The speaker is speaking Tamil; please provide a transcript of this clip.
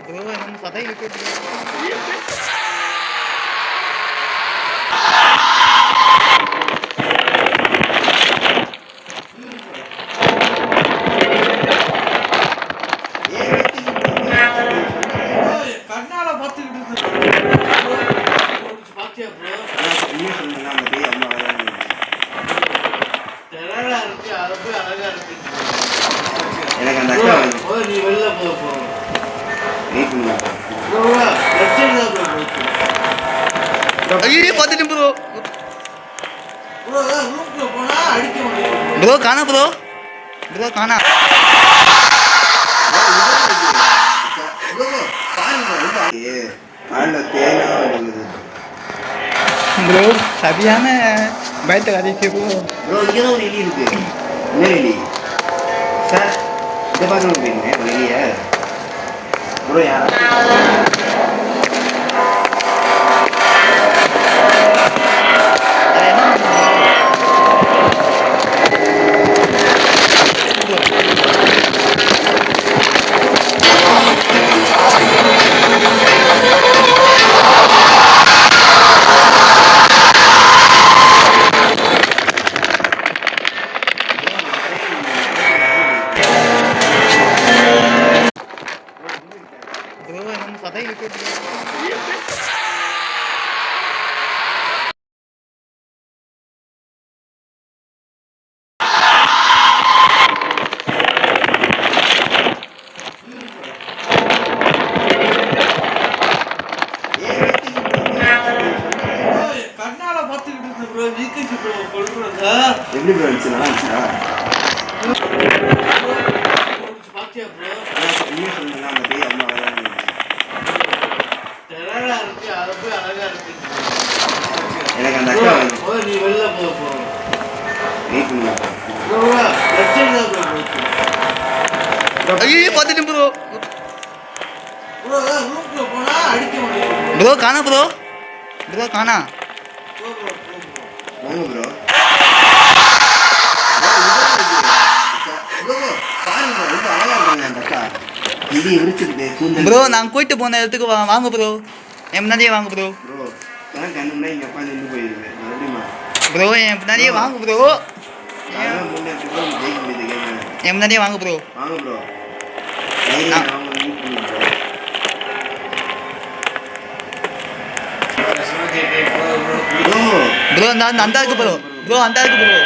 ப்ரோ நம்ம சதை இழுக்கு கண்ணால பார்த்துக்கிட்டு பாத்தியா ப்ரோ டெரரா இருக்கு அது போய் அழகா இருக்கு எனக்கு அந்த அக்கா நீ வெளில போ வெயிட் பண்ணு ப்ரோ லெஃப்ட் சைடு தான் ப்ரோ ஐயோ பாத்துட்டு ப்ரோ ப்ரோ ரூம்க்குள்ள போனா அடிக்க முடியும் ப்ரோ காணா ப்ரோ காணா ப்ரோ சரியான பயத்தை கதைக்கு ப்ரோ இங்கே தான் ஒரு எலி இருக்கு என்ன எலி சார் இதை பார்க்க போயிருங்க ஒரு எலியை ப்ரோ யாரா ப்ரோ நம்ம சதை இழுக்கு கண்ணால பார்த்துக்கிட்டு ப்ரோ வீக்கேஜ் ப்ரோ கொள்றதா எப்படி ப்ரோ இருந்துச்சு நல்லா இருந்துச்சா பாத்தியா ப்ரோ இன்னும் சொல்லுங்க அந்த பேய் அம்மா டெரரா இருக்கு அது போய் அழகா இருக்கு எனக்கு அந்த அக்கா நீ வெளில போ வெயிட் பண்ணு ப்ரோ லெஃப்ட் சைடு தான் ப்ரோ ஐயோ பாத்துட்டு ப்ரோ ரூம்க்குள்ள போனா அடிக்க முடியும் ப்ரோ காணா ப்ரோ காணா வாங்க ப்ரோ இது விரிச்சிருக்கு கூந்தல் ப்ரோ நான் போயிட்டு போன இடத்துக்கு வாங்க ப்ரோ என் முன்னாடியே வாங்க ப்ரோ ப்ரோ தான் கண்ணுனா இங்கே அப்பா நின்று போயிருக்கு மறுபடியும் ப்ரோ என் முன்னாடியே வாங்க ப்ரோ அதெல்லாம் முன்னேற்றி ப்ரோ ஜெயிக்க முடியுது கேமு என் முன்னாடியே வாங்க ப்ரோ வாங்க ப்ரோ ப்ரோ நான் அந்த இருக்கு ப்ரோ அந்த இருக்கு ப்ரோ